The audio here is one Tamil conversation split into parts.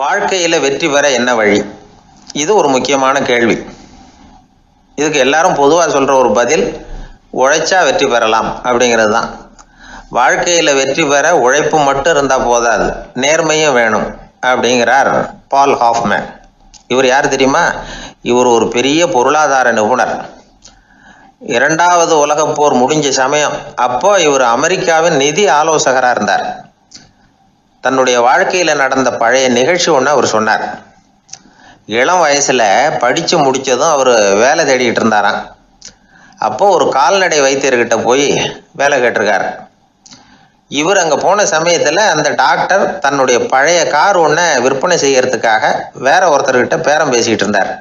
வாழ்க்கையில் வெற்றி பெற என்ன வழி? இது ஒரு முக்கியமான கேள்வி. இதுக்கு எல்லாரும் பொதுவாக சொல்கிற ஒரு பதில், உழைச்சா வெற்றி பெறலாம் அப்படிங்கிறது தான். வாழ்க்கையில் வெற்றி பெற உழைப்பு மட்டும் இருந்தால் போதாது, நேர்மையும் வேணும் அப்படிங்கிறார் பால் ஹாஃப்மேன். இவர் யார் தெரியுமா? இவர் ஒரு பெரிய பொருளாதார நிபுணர். இரண்டாவது உலகப் போர் முடிஞ்ச சமயம் அப்போ இவர் அமெரிக்காவின் நிதி ஆலோசகராக இருந்தார். தன்னுடைய வாழ்க்கையில் நடந்த பழைய நிகழ்ச்சி ஒன்று அவர் சொன்னார். இளம் வயசில் படித்து முடித்ததும் அவர் வேலை தேடிக்கிட்டு இருந்தாராம். அப்போது ஒரு கால்நடை வைத்தியர்கிட்ட போய் வேலை கேட்டிருக்கார். இவர் அங்கே போன சமயத்தில் அந்த டாக்டர் தன்னுடைய பழைய கார் ஒன்றை விற்பனை செய்யறதுக்காக வேற ஒருத்தர்கிட்ட பேரம் பேசிக்கிட்டு இருந்தார்.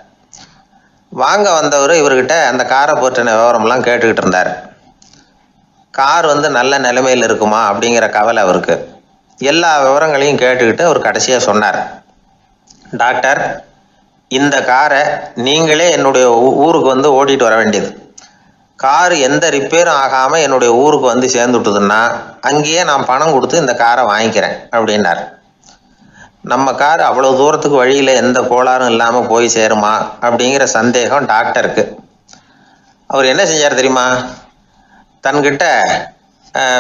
வாங்க வந்தவர் இவர்கிட்ட அந்த காரை பற்றின விவரம்லாம் கேட்டுக்கிட்டு இருந்தார். கார் நல்ல நிலைமையில் இருக்குமா அப்படிங்கிற கவலை அவருக்கு. எல்லா விவரங்களையும் கேட்டுக்கிட்டு அவர் கடைசியாக சொன்னார், டாக்டர், இந்த காரை நீங்களே என்னுடைய ஊருக்கு ஓட்டிகிட்டு வர வேண்டியது. காரு எந்த ரிப்பேரும் ஆகாமல் என்னுடைய ஊருக்கு சேர்ந்துட்டுதுன்னா அங்கேயே நான் பணம் கொடுத்து இந்த காரை வாங்கிக்கிறேன் அப்படின்னார். நம்ம கார் அவ்வளோ தூரத்துக்கு வழியில் எந்த கோளாறும் இல்லாமல் போய் சேருமா அப்படிங்கிற சந்தேகம் டாக்டருக்கு. அவர் என்ன செஞ்சார் தெரியுமா? தன்கிட்ட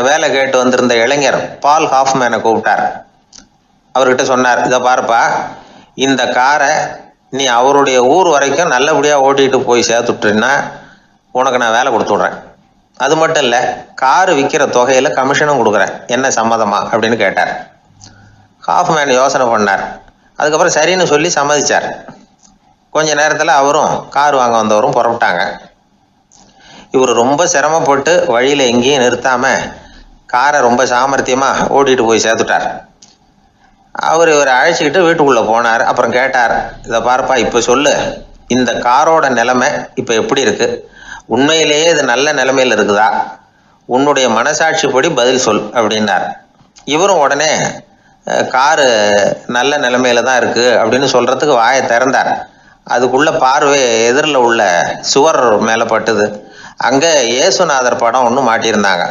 வேலை கேட்டு வந்திருந்த இளைஞர் பால் ஹாஃப்மேனை கூப்பிட்டார். அவர்கிட்ட சொன்னார், இதை பாருப்பா, இந்த காரை நீ அவருடைய ஊர் வரைக்கும் நல்லபடியாக ஓட்டிகிட்டு போய் சேர்த்துட்டீன்னா உனக்கு நான் வேலை கொடுத்து விட்றேன். அது மட்டும் இல்லை, காரு விற்கிற தொகையில் கமிஷனும் கொடுக்குறேன். என்ன சம்மதமா அப்படின்னு கேட்டார். ஹாஃப்மேன் யோசனை பண்ணார். அதுக்கப்புறம் சரின்னு சொல்லி சம்மதிச்சார். கொஞ்ச நேரத்தில் அவரும் கார் வாங்க வந்தவரும் புறப்பட்டாங்க. இவர் ரொம்ப சிரமப்பட்டு வழியில் எங்கேயும் நிறுத்தாமல் காரை ரொம்ப சாமர்த்தியமாக ஓட்டிகிட்டு போய் சேர்த்துட்டார். இவரை அழைச்சிக்கிட்டு வீட்டுக்குள்ளே போனார். அப்புறம் கேட்டார், இதை பார்ப்பா, இப்போ சொல்லு, இந்த காரோட நிலைமை இப்போ எப்படி இருக்குது? உண்மையிலேயே இது நல்ல நிலைமையில் இருக்குதா? உன்னுடைய மனசாட்சிப்படி பதில் சொல் அப்படின்னார். இவரும் உடனே காரு நல்ல நிலைமையில தான் இருக்குது அப்படின்னு சொல்கிறதுக்கு வாயை திறந்தார். அதுக்குள்ளே பார்வை எதிரில் உள்ள சுவர் மேலே பட்டுது. அங்கே இயேசுநாதர் படம் ஒன்று மாட்டியிருந்தாங்க.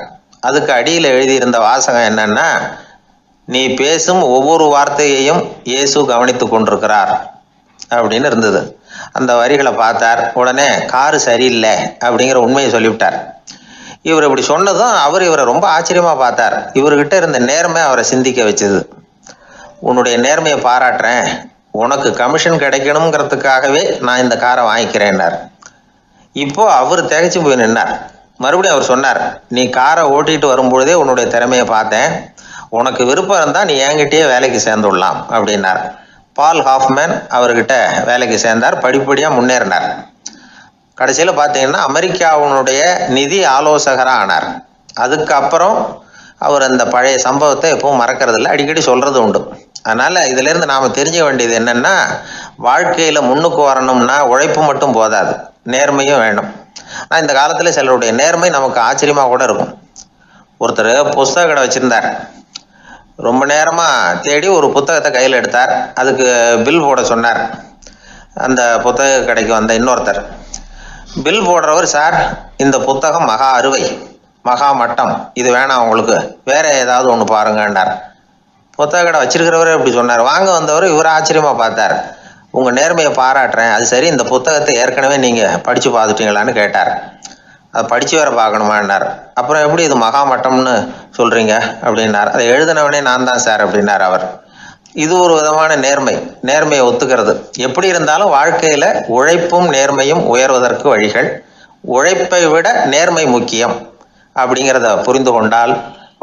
அதுக்கு அடியில் எழுதியிருந்த வாசகம் என்னன்னா, நீ பேசும் ஒவ்வொரு வார்த்தையையும் இயேசு கவனித்து கொண்டிருக்கிறார் அப்படின்னு இருந்தது. அந்த வரிகளை பார்த்தார். உடனே காரு சரியில்லை அப்படிங்கிற உண்மையை சொல்லிவிட்டார். இவர் இப்படி சொன்னதும் இவரை ரொம்ப ஆச்சரியமாக பார்த்தார். இவர்கிட்ட இருந்த நேர்மை அவரை சிந்திக்க வச்சது. உன்னுடைய நேர்மையை பாராட்டுறேன், உனக்கு கமிஷன் கிடைக்கணுங்கிறதுக்காகவே நான் இந்த காரை வாங்கிக்கிறேன்னார். இப்போ அவர் திகைச்சு போய் நின்னார். மறுபடியும் அவர் சொன்னார், நீ காரை ஓட்டிகிட்டு வரும்பொழுதே உன்னுடைய திறமையை பார்த்தேன், உனக்கு விருப்பம் இருந்தால் நீ என்கிட்டயே வேலைக்கு சேர்ந்துடலாம் அப்படின்னார். பால் ஹாஃப்மேன் அவர்கிட்ட வேலைக்கு சேர்ந்தார். படிப்படியாக முன்னேறினார். கடைசியில் பார்த்தீங்கன்னா அமெரிக்காவுடைய நிதி ஆலோசகராக ஆனார். அதுக்கப்புறம் அவர் அந்த பழைய சம்பவத்தை எப்பவும் மறக்கிறதில்ல, அடிக்கடி சொல்கிறது உண்டு. அதனால் இதிலேருந்து நாம் தெரிஞ்ச வேண்டியது என்னென்னா, வாழ்க்கையில் முன்னுக்கு வரணும்னா உழைப்பு மட்டும் போதாது, நேர்மையும் வேணும். ஆனால் இந்த காலத்தில் சிலருடைய நேர்மை நமக்கு ஆச்சரியமாக கூட இருக்கும். ஒருத்தர் புஸ்தக கடை வச்சுருந்தார். ரொம்ப நேரமாக தேடி ஒரு புத்தகத்தை கையில் எடுத்தார். அதுக்கு பில் போட சொன்னார். அந்த புத்தக கடைக்கு வந்த இன்னொருத்தர் பில் போடுறவர், சார், இந்த புத்தகம் மகா அறுவை, மகா மட்டம், இது வேணாம் உங்களுக்கு, வேற ஏதாவது ஒன்று பாருங்கன்னார். புத்தக கடை வச்சிருக்கிறவரே இப்படி சொன்னார். வாங்க வந்தவர் இவர் ஆச்சரியமாக பார்த்தார். உங்கள் நேர்மையை பாராட்டுறேன், அது சரி, இந்த புத்தகத்தை ஏற்கனவே நீங்கள் படித்து பார்த்துட்டீங்களான்னு கேட்டார். அதை படித்து வேற பார்க்கணுமான்னார். அப்புறம் எப்படி இது மகாமட்டம்னு சொல்கிறீங்க அப்படின்னார். அதை எழுதினவனே நான் தான் சார் அப்படின்னார் அவர். இது ஒரு விதமான நேர்மை, நேர்மையை ஒத்துக்கிறது. எப்படி இருந்தாலும் வாழ்க்கையில் உழைப்பும் நேர்மையும் உயர்வதற்கு வழிகள். உழைப்பை விட நேர்மை முக்கியம் அப்படிங்கிறத புரிந்து கொண்டால்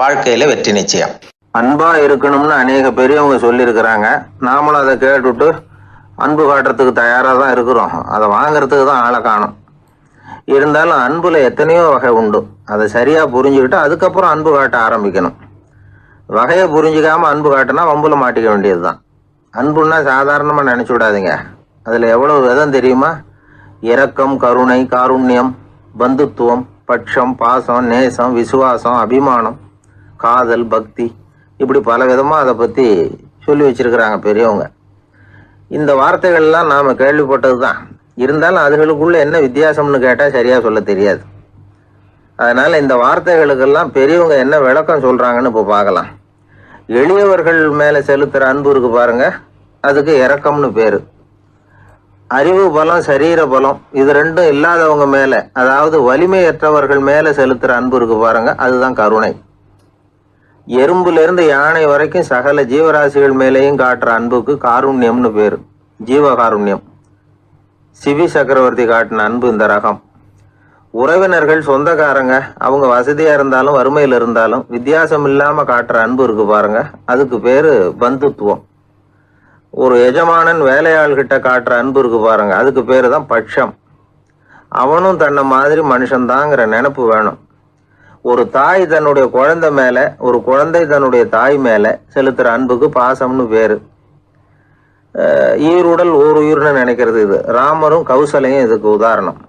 வாழ்க்கையில் வெற்றி நிச்சயம். அன்பாக இருக்கணும்னு அநேக பெரியவங்க சொல்லியிருக்கிறாங்க. நாமளும் அதை கேட்டுவிட்டு அன்பு காட்டுறதுக்கு தயாராக தான் இருக்கிறோம். அதை வாங்கிறதுக்கு தான் ஆளை காணும். இருந்தாலும் அன்பில் எத்தனையோ வகை உண்டு. அதை சரியாக புரிஞ்சுக்கிட்டு அதுக்கப்புறம் அன்பு காட்ட ஆரம்பிக்கணும். வகையை புரிஞ்சிக்காமல் அன்பு காட்டினா வம்புல மாட்டிக்க வேண்டியது தான். அன்புன்னா சாதாரணமாக நினச்சி விடாதீங்க. அதில் எவ்வளோ விதம் தெரியுமா? இரக்கம், கருணை, காருண்யம், பந்துத்துவம், பட்சம், பாசம், நேசம், விசுவாசம், அபிமானம், காதல், பக்தி, இப்படி பல விதமாக அதை பற்றி சொல்லி வச்சிருக்கிறாங்க பெரியவங்க. இந்த வார்த்தைகள்லாம் நாம் கேள்விப்பட்டது தான். இருந்தாலும் அதுகளுக்குள்ள என்ன வித்தியாசம்னு கேட்டால் சரியாக சொல்ல தெரியாது. அதனால் இந்த வார்த்தைகளுக்கெல்லாம் பெரியவங்க என்ன விளக்கம் சொல்கிறாங்கன்னு இப்போ பார்க்கலாம். எளியவர்கள் மேலே செலுத்துகிற அன்பு இருக்கு பாருங்க, அதுக்கு இரக்கம்னு பேரு. அறிவு பலம், சரீர பலம், இது ரெண்டும் இல்லாதவங்க மேல, அதாவது வலிமையற்றவர்கள் மேல செலுத்துற அன்பு இருக்கு பாருங்க, அதுதான் கருணை. எறும்புல இருந்து யானை வரைக்கும் சகல ஜீவராசிகள் மேலேயும் காட்டுற அன்புக்கு காருண்யம்னு பேரு, ஜீவகாருண்யம். சிவி சக்கரவர்த்தி காட்டின அன்பு இந்த ரகம். உறவினர்கள், சொந்தக்காரங்க, அவங்க வசதியா இருந்தாலும் வறுமையில இருந்தாலும் வித்தியாசம் இல்லாம காட்டுற அன்பு இருக்கு பாருங்க, அதுக்கு பேரு பந்துத்துவம். ஒரு எஜமானன் வேலையாள்கிட்ட காட்டுற அன்பு இருக்கு பாருங்க, அதுக்கு பேரு தான் பட்சம். அவனும் தன்னை மாதிரி மனுஷன்தாங்கிற நினைப்பு வேணும். ஒரு தாய் தன்னுடைய குழந்தை மேல, ஒரு குழந்தை தன்னுடைய தாய் மேல செலுத்துற அன்புக்கு பாசம்னு பேரு. ஈருடல் ஓர் உயிர்னு நினைக்கிறது இது. ராமரும் கௌசலையும் இதுக்கு உதாரணம்.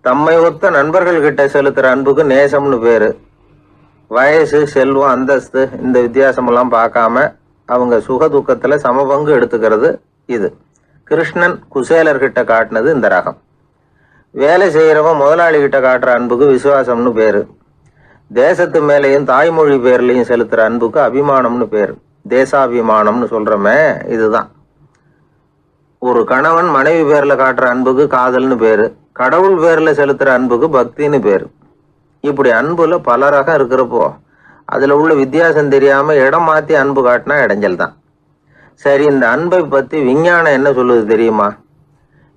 தம்மை ஒத்த நண்பர்கள் கிட்ட செலுத்துற அன்புக்கு நேசம்னு பேரு. வயசு, செல்வம், அந்தஸ்து இந்த வித்தியாசமெல்லாம் பார்க்காம அவங்க சுக துக்கத்துல சமபங்கு எடுத்துக்கிறது இது. கிருஷ்ணன் குசேலர்கிட்ட காட்டினது இந்த ரகம். வேலை செய்யறவன் முதலாளி கிட்ட காட்டுற அன்புக்கு விசுவாசம்னு பேரு. தேசத்து மேலேயும் தாய்மொழி பேர்லையும் செலுத்துற அன்புக்கு அபிமானம்னு பேரு. தேசாபிமானம்னு சொல்றமே இதுதான். ஒரு கணவன் மனைவி பேர்ல காட்டுற அன்புக்கு காதல்னு பேரு. கடவுள் பேர்ல செலுத்துற அன்புக்கு பக்தின்னு பேரு. இப்படி அன்புல பல ரகம் இருக்கிறப்போ அதுல உள்ள வித்தியாசம் தெரியாம இடம் மாத்தி அன்பு காட்டினா இடைஞ்சல் தான். சரி, இந்த அன்பை பத்தி விஞ்ஞானம் என்ன சொல்லுது தெரியுமா?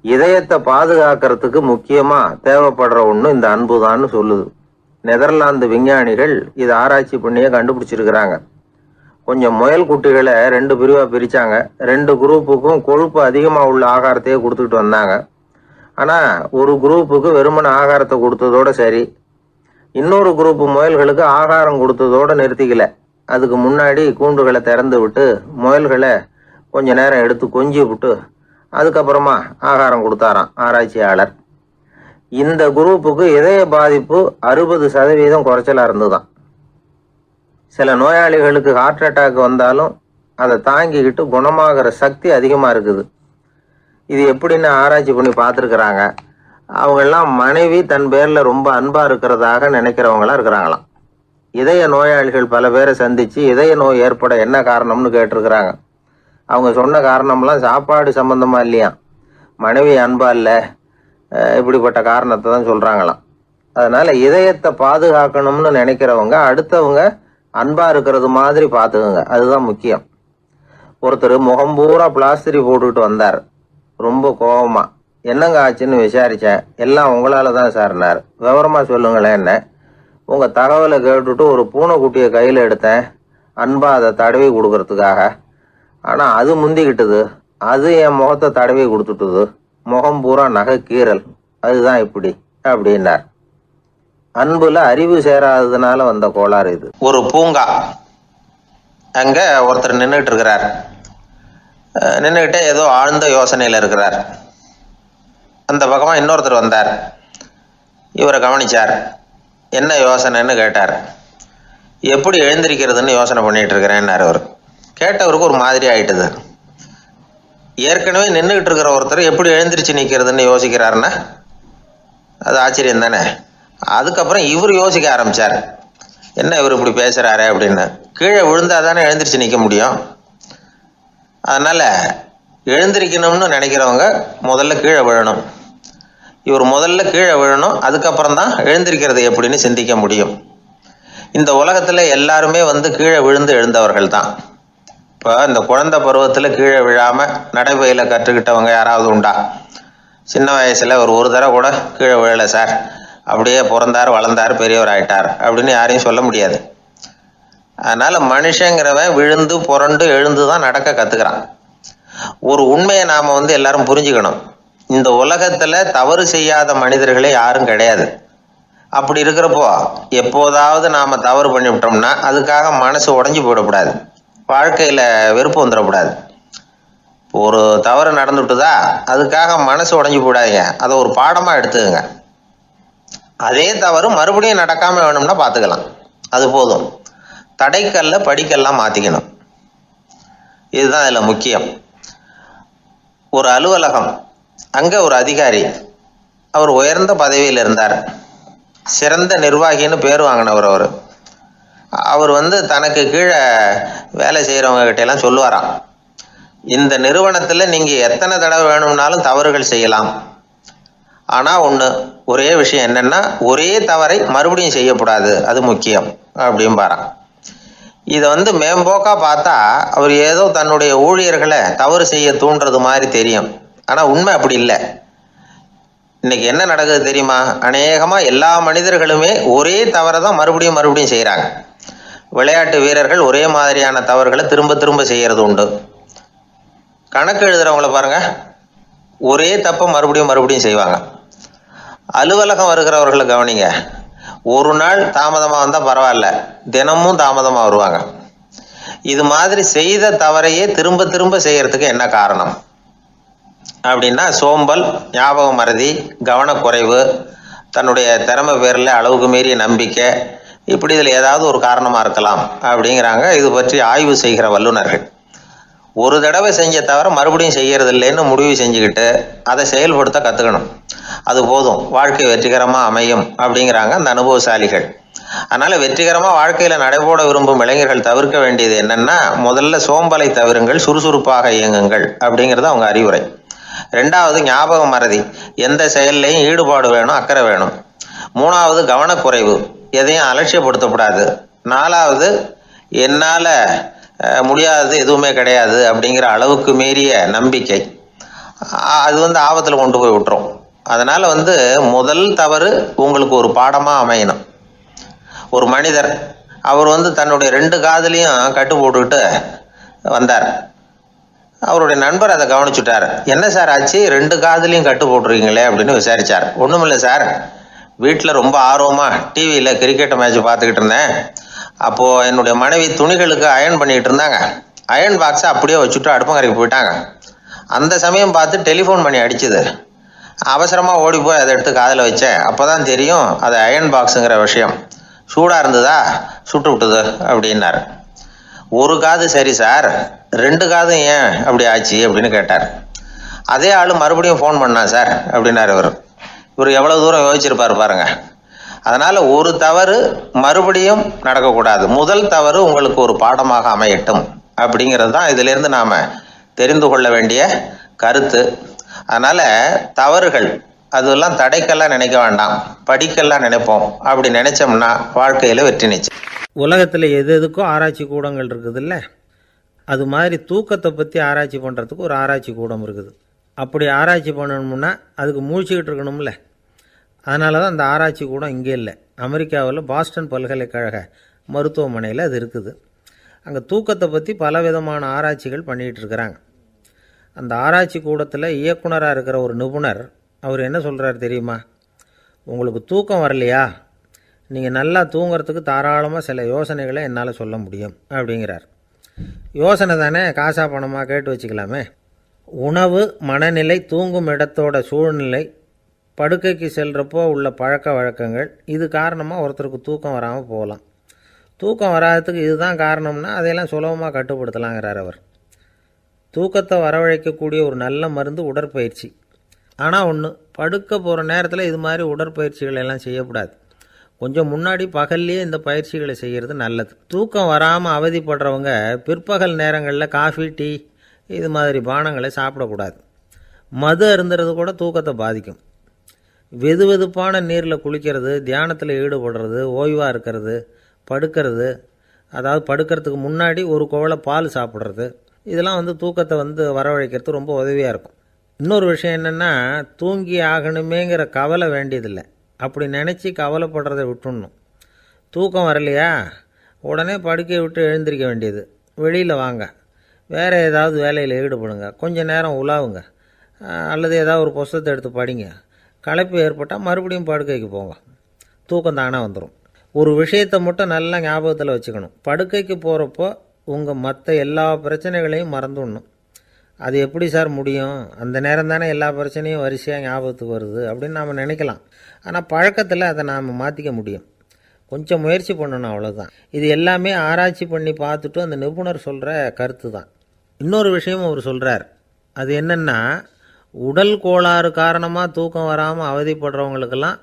இதயத்தை பாதுகாக்கிறதுக்கு முக்கியமா தேவைப்படுற ஒண்ணு இந்த அன்பு தான்னு சொல்லுது. நெதர்லாந்து விஞ்ஞானிகள் இதை ஆராய்ச்சி பண்ணியே கண்டுபிடிச்சிருக்கிறாங்க. கொஞ்சம் முயல் குட்டிகளை 2 பிரிவா பிரிச்சாங்க. 2 குரூப்புக்கும் கொழுப்பு அதிகமா உள்ள ஆகாரத்தையே கொடுத்துட்டு வந்தாங்க. ஆனா ஒரு குரூப்புக்கு வெறுமன ஆகாரத்தை கொடுத்ததோட சரி, இன்னொரு குரூப் முயல்களுக்கு ஆகாரம் கொடுத்ததோட நிறுத்திக்கல. அதுக்கு முன்னாடி கூண்டுகளை திறந்து விட்டு முயல்களை கொஞ்ச நேரம் எடுத்து கொஞ்சி விட்டு அதுக்கப்புறமா ஆகாரம் கொடுத்தாராம் ஆராய்ச்சியாளர். இந்த குரூப்புக்கு இதய பாதிப்பு 60% குறைச்சலா இருந்துதான். சில நோயாளிகளுக்கு ஹார்ட் அட்டாக் வந்தாலும் அதை தாங்கிக்கிட்டு குணமாகிற சக்தி அதிகமா இருக்குது. இது எப்படின்னு ஆராய்ச்சி பண்ணி பார்த்துருக்குறாங்க. அவங்கெல்லாம் மனைவி தன் பேர்ல ரொம்ப அன்பா இருக்கிறதாக நினைக்கிறவங்களா இருக்கிறாங்களாம். இதய நோயாளிகள் பல பேரை சந்திச்சு இதய நோய் ஏற்பட என்ன காரணம்னு கேட்டிருக்கிறாங்க. அவங்க சொன்ன காரணம்லாம் சாப்பாடு சம்பந்தமா இல்லையா, மனைவி அன்பா இல்லை, இப்படிப்பட்ட காரணத்தை தான் சொல்றாங்களாம். அதனால இதயத்தை பாதுகாக்கணும்னு நினைக்கிறவங்க அடுத்தவங்க அன்பா இருக்கிறது மாதிரி பார்த்துக்குங்க, அதுதான் முக்கியம். ஒருத்தர் முகம் பூரா பிளாஸ்டரி போட்டுக்கிட்டு வந்தார். ரொம்ப கோபமா, என்னங்க ஆச்சுன்னு விசாரிச்சேன். எல்லாம் உங்களால தான் சார்னார். விவரமா சொல்லுங்களேன். என்ன உங்க தகவலை கேட்டுட்டு ஒரு பூனைக்குட்டியை கையில எடுத்தேன், அன்பா அதை தடவி கொடுக்கறதுக்காக. ஆனா அது முந்திக்கிட்டது, அது என் முகத்தை தடவி கொடுத்துட்டுது, முகம் பூரா நகை கீறல், அதுதான் இப்படி அப்படின்னார். அன்புல அறிவு சேராததுனால வந்த கோளாறு இது. ஒரு பூங்கா, அங்க ஒருத்தர் நின்றுட்டு இருக்கிறார். நின்றுகிட்டே ஏதோ ஆழ்ந்த யோசனையில இருக்கிறார். அந்த பக்கமா இன்னொருத்தர் வந்தார். இவரை கவனிச்சார். என்ன யோசனைன்னு கேட்டார். எப்படி எழுந்திருக்கிறதுன்னு யோசனை பண்ணிட்டு இருக்கிறேன்னாரு அவர். கேட்டவருக்கு ஒரு மாதிரி ஆயிட்டுது. ஏற்கனவே நின்றுகிட்டு இருக்கிற ஒருத்தர் எப்படி எழுந்திரிச்சு நிற்கிறதுன்னு யோசிக்கிறாருன்னா அது ஆச்சரியம் தானே. அதுக்கப்புறம் இவர் யோசிக்க ஆரம்பிச்சார், என்ன இவர் இப்படி பேசுறாரு அப்படின்னு. கீழே விழுந்தாதானே எழுந்திரிச்சு நிற்க முடியும். அதனால எழுந்திரிக்கணும்னு நினைக்கிறவங்க முதல்ல கீழே விழணும். இவர் முதல்ல கீழே விழணும், அதுக்கப்புறம் தான் எழுந்திருக்கிறது எப்படின்னு சிந்திக்க முடியும். இந்த உலகத்துல எல்லாருமே கீழே விழுந்து எழுந்தவர்கள் தான். இப்போ இந்த குழந்தை பருவத்தில் கீழே விழாம நடைபயில கற்றுக்கிட்டவங்க யாராவது உண்டா? சின்ன வயசுல ஒரு தடவை கூட கீழே விழலை சார், அப்படியே பிறந்தார் வளர்ந்தார் பெரியவர் ஆயிட்டார் அப்படின்னு யாரையும் சொல்ல முடியாது. அதனால மனுஷங்கிறவன் விழுந்து புரண்டு எழுந்து தான் நடக்க கத்துக்கிறான். ஒரு உண்மையை நாம எல்லாரும் புரிஞ்சுக்கணும். இந்த உலகத்துல தவறு செய்யாத மனிதர்களே யாரும் கிடையாது. அப்படி இருக்கிறப்போ எப்போதாவது நாம தவறு பண்ணிவிட்டோம்னா அதுக்காக மனசு உடைஞ்சு போயிடக்கூடாது, வாழ்க்கையில வெறுப்பு வந்துடக்கூடாது. ஒரு தவறு நடந்துட்டுதா அதுக்காக மனசு உடைஞ்சு போடாதீங்க, அதை ஒரு பாடமா எடுத்துக்கங்க. அதே தவறு மறுபடியும் நடக்காம வேணும்னா பார்த்துக்கலாம், அது போதும். தடைக்கல்ல படிக்கல்லாம் மாத்திக்கணும், இதுதான் இதுல முக்கியம். ஒரு அலுவலகம், அங்க ஒரு அதிகாரி, அவர் உயர்ந்த பதவியில் இருந்தார், சிறந்த நிர்வாகின்னு பேர் வாங்கினவர். அவர் தனக்கு கீழே வேலை செய்கிறவங்க கிட்ட எல்லாம் சொல்லுவாராம், இந்த நிறுவனத்தில் நீங்கள் எத்தனை தடவை வேணும்னாலும் தவறுகள் செய்யலாம். ஆனால் ஒரே விஷயம் என்னென்னா, ஒரே தவறை மறுபடியும் செய்யக்கூடாது, அது முக்கியம் அப்படின்பாரான். இதை மேம்போக்காக பார்த்தா அவர் ஏதோ தன்னுடைய ஊழியர்களை தவறு செய்ய தூண்டுறது மாதிரி தெரியும். ஆனால் உண்மை அப்படி இல்லை. இன்னைக்கு என்ன நடக்குது தெரியுமா? அநேகமாக எல்லா மனிதர்களுமே ஒரே தவறை தான் மறுபடியும் மறுபடியும் செய்கிறாங்க. விளையாட்டு வீரர்கள் ஒரே மாதிரியான தவறுகளை திரும்ப திரும்ப செய்கிறது உண்டு. கணக்கு எழுதுறவங்கள பாருங்க, ஒரே தப்பை மறுபடியும் மறுபடியும் செய்வாங்க. அலுவலகம் வருகிறவர்களை கவனிங்க, ஒரு நாள் தாமதமாக வந்தால் பரவாயில்ல, தினமும் தாமதமாக வருவாங்க. இது மாதிரி செய்த தவறையே திரும்ப திரும்ப செய்யறதுக்கு என்ன காரணம் அப்படின்னா, சோம்பல், ஞாபக மறதி, கவனக்குறைவு, தன்னுடைய திறமை பேரில் அளவுக்கு மீறிய நம்பிக்கை, இப்படி இதில் ஏதாவது ஒரு காரணமாக இருக்கலாம் அப்படிங்கிறாங்க இது பற்றி ஆய்வு செய்கிற வல்லுநர்கள். ஒரு தடவை செஞ்ச தவிர மறுபடியும் செய்யறது இல்லைன்னு முடிவு செஞ்சுக்கிட்டு அதை செயல்படுத்த கற்றுக்கணும். அது போதும், வாழ்க்கை வெற்றிகரமாக அமையும் அப்படிங்கிறாங்க அந்த அனுபவசாலிகள். அதனால் வெற்றிகரமாக வாழ்க்கையில் நடைபோட விரும்பும் இளைஞர்கள் தவிர்க்க வேண்டியது என்னென்னா, முதல்ல சோம்பலை தவிருங்கள், சுறுசுறுப்பாக இயங்குங்கள் அப்படிங்கிறது அவங்க அறிவுரை. ரெண்டாவது, ஞாபக மறதி, எந்த செயல்லையும் ஈடுபாடு வேணும், அக்கறை வேணும். மூணாவது, கவனக்குறைவு, எதையும் அலட்சியப்படுத்தக்கூடாது. நாலாவது, என்னால் முடியாதது எதுவுமே கிடையாது அப்படிங்கிற அளவுக்கு மீறிய நம்பிக்கை, அது ஆபத்தில் கொண்டு போய் விட்டுரும். அதனால் முதல் தவறு உங்களுக்கு ஒரு பாடமாக அமையணும். ஒரு மனிதர் அவர் தன்னுடைய 2 காதுலையும் கட்டு போட்டுக்கிட்டு வந்தார். அவருடைய நண்பர் அதை கவனிச்சுட்டார். என்ன சார் ஆச்சு, 2 காதுலையும் கட்டு போட்டுருக்கீங்களே அப்படின்னு விசாரித்தார். ஒன்றுமில்லை சார், வீட்டில் ரொம்ப ஆர்வமாக டிவியில் கிரிக்கெட் மேட்ச் பார்த்துக்கிட்டு இருந்தேன். அப்போது என்னுடைய மனைவி துணிகளுக்கு அயர்ன் பண்ணிகிட்டு இருந்தாங்க. அயர்ன் பாக்ஸை அப்படியே வச்சுட்டு அடுப்பங்கரைக்கு போயிட்டாங்க. அந்த சமயம் பார்த்து டெலிஃபோன் பண்ணி அடிச்சுது. அவசரமாக ஓடி போய் அதை எடுத்து காதில் வச்சேன். அப்போ தான் தெரியும் அது அயர்ன் பாக்ஸுங்கிற விஷயம். சூடாக இருந்ததா, சுட்டு விட்டுது அப்படின்னார். ஒரு காது சரி சார், 2 காதும் ஏன் அப்படி ஆச்சு அப்படின்னு கேட்டார். அதே ஆள் மறுபடியும் ஃபோன் பண்ணா சார் அப்படின்னார். இவர் எவ்வளோ தூரம் யோசிச்சிருப்பார் பாருங்க. அதனால் ஒரு தவறு மறுபடியும் நடக்கக்கூடாது. முதல் தவறு உங்களுக்கு ஒரு பாடமாக அமையட்டும் அப்படிங்கிறது தான் இதிலிருந்து நாம் தெரிந்து கொள்ள வேண்டிய கருத்து. அதனால் தவறுகள் அதெல்லாம் தடைக்கெல்லாம் நினைக்க வேண்டாம், படிக்கெல்லாம் நினைப்போம். அப்படி நினைச்சோம்னா வாழ்க்கையில் வெற்றி நிச்சயம். உலகத்தில் எது எதுக்கும் ஆராய்ச்சி கூடங்கள் இருக்குதுல்ல, அது மாதிரி தூக்கத்தை பற்றி ஆராய்ச்சி பண்ணுறதுக்கு ஒரு ஆராய்ச்சி கூடம் இருக்குது. அப்படி ஆராய்ச்சி பண்ணணும்னா அதுக்கு மூழ்கிக்கிட்டு இருக்கணும்ல. அதனால தான் அந்த ஆராய்ச்சி கூடம் இங்கே இல்லை. அமெரிக்காவில் பாஸ்டன் பல்கலைக்கழக மருத்துவமனையில் அது இருக்குது. அங்கே தூக்கத்தை பற்றி பலவிதமான ஆராய்ச்சிகள் பண்ணிகிட்டு இருக்கிறாங்க. அந்த ஆராய்ச்சி கூடத்தில் இயக்குனராக இருக்கிற ஒரு நிபுணர், அவர் என்ன சொல்கிறார் தெரியுமா? உங்களுக்கு தூக்கம் வரலையா, நீங்கள் நல்லா தூங்கிறதுக்கு தாராளமாக சில யோசனைகளை என்னால் சொல்ல முடியும் அப்படிங்கிறார். யோசனை தானே, காசா பணமாக கேட்டு வச்சுக்கலாமே. உணவு, மனநிலை, தூங்கும் இடத்தோட சூழ்நிலை, படுக்கைக்கு செல்கிறப்போ உள்ள பழக்க வழக்கங்கள், இது காரணமாக ஒருத்தருக்கு தூக்கம் வராமல் போகலாம். தூக்கம் வராததுக்கு இதுதான் காரணம்னா அதையெல்லாம் சுலபமாக கட்டுப்படுத்தலாங்கிறார் அவர். தூக்கத்தை வரவழைக்கக்கூடிய ஒரு நல்ல மருந்து உடற்பயிற்சி. ஆனால் ஒன்று, படுக்க போகிற நேரத்தில் இது மாதிரி உடற்பயிற்சிகள் எல்லாம் செய்யக்கூடாது. கொஞ்சம் முன்னாடி பகல்லையே இந்த பயிற்சிகளை செய்கிறது நல்லது. தூக்கம் வராமல் அவதிப்படுறவங்க பிற்பகல் நேரங்களில் காஃபி, டீ இது மாதிரி பானங்களை சாப்பிடக்கூடாது. மது அருந்துறது கூட தூக்கத்தை பாதிக்கும். வெது வெதுப்பான நீரில் குளிக்கிறது, தியானத்தில் ஈடுபடுறது, ஓய்வாக இருக்கிறது, படுக்கிறது, அதாவது படுக்கிறதுக்கு முன்னாடி ஒரு குவளை பால் சாப்பிட்றது, இதெல்லாம் தூக்கத்தை வரவழைக்கிறது ரொம்ப உதவியாக இருக்கும். இன்னொரு விஷயம் என்னென்னா, தூங்கி ஆகணுமேங்கிற கவலை வேண்டியதில்லை. அப்படி நினச்சி கவலைப்படுறதை விட்டுடணும். தூக்கம் வரலையா, உடனே படுக்கையை விட்டு எழுந்திருக்க வேண்டியது. வெளியில் வாங்க, வேறு ஏதாவது வேலையில் ஈடுபடுங்க, கொஞ்சம் நேரம் உலாவுங்க, அல்லது ஏதாவது ஒரு புஸ்தகத்தை எடுத்து படிங்க. களைப்பு ஏற்பட்டால் மறுபடியும் படுக்கைக்கு போங்க, தூக்கம் தானே வந்துடும். ஒரு விஷயத்தை மட்டும் நல்லா ஞாபகத்தில் வச்சுக்கணும். படுக்கைக்கு போகிறப்போ உங்கள் மற்ற எல்லா பிரச்சனைகளையும் மறந்துடணும். அது எப்படி சார் முடியும், அந்த நேரம் தானே எல்லா பிரச்சனையும் வரிசையாக ஞாபகத்துக்கு வருது அப்படின்னு நாம் நினைக்கலாம். ஆனால் பழக்கத்தில் அதை நாம் மாற்றிக்க முடியும். கொஞ்சம் முயற்சி பண்ணணும், அவ்வளோதான். இது எல்லாமே ஆராய்ச்சி பண்ணி பார்த்துட்டு அந்த நிபுணர் சொல்கிற கருத்து தான். இன்னொரு விஷயமும் அவர் சொல்கிறார். அது என்னென்னா, உடல் கோளாறு காரணமாக தூக்கம் வராமல் அவதிப்படுறவங்களுக்கெல்லாம்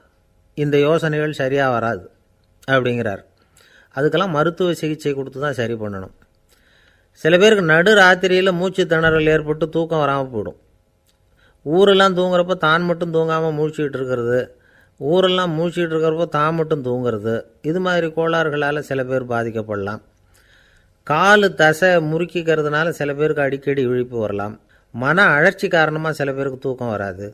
இந்த யோசனைகள் சரியாக வராது அப்படிங்கிறார். அதுக்கெல்லாம் மருத்துவ சிகிச்சை கொடுத்து தான் சரி பண்ணணும். சில பேருக்கு நடு ராத்திரியில் மூச்சு திணறல் ஏற்பட்டு தூக்கம் வராமல் போயிடும். ஊரெல்லாம் தூங்குறப்ப தான் மட்டும் தூங்காமல் மூழ்கிட்டு இருக்கிறது, ஊரெல்லாம் மூழ்கிட்டு இருக்கிறப்போ தான் மட்டும் தூங்குறது, இது மாதிரி கோளாறுகளால் சில பேர் பாதிக்கப்படலாம். காலு தசை முறுக்கிக்கிறதுனால சில பேருக்கு அடிக்கடி விழிப்பு வரலாம். மன அழற்சி காரணமாக சில பேருக்கு தூக்கம் வராது.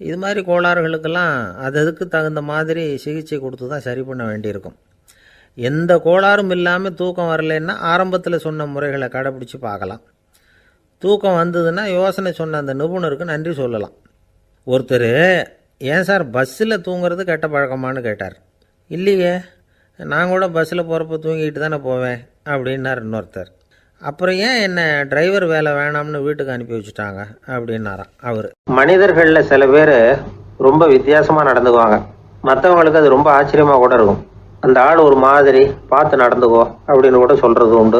இது மாதிரி கோளாறுகளுக்கெல்லாம் அதுக்கு தகுந்த மாதிரி சிகிச்சை கொடுத்து தான் சரி பண்ண வேண்டியிருக்கும். எந்த கோளாறும் இல்லாமல் தூக்கம் வரலைன்னா ஆரம்பத்தில் சொன்ன முறைகளை கடைப்பிடிச்சி பார்க்கலாம். தூக்கம் வந்ததுன்னா யோசனை சொன்ன அந்த நிபுணருக்கு நன்றி சொல்லலாம். ஒருத்தர், ஏன் சார் பஸ்ஸில் தூங்குறது கெட்ட பழக்கமானு கேட்டார். இல்லையே, நான் கூட பஸ்ஸில் போகிறப்ப தூங்கிட்டு தானே போவேன் அப்படின்னார் இன்னொருத்தர். அப்புறம் ஏன் என்ன டிரைவர் வேலை வேணாம்னு வீட்டுக்கு அனுப்பி வச்சுட்டாங்க அப்படின்னாராம் அவர். மனிதர்களில் சில பேர் ரொம்ப வித்தியாசமாக நடந்துக்குவாங்க. மற்றவங்களுக்கு அது ரொம்ப ஆச்சரியமாக கூட இருக்கும். அந்த ஆள் ஒரு மாதிரி பார்த்து நடந்துக்கோ அப்படின்னு கூட சொல்கிறது உண்டு.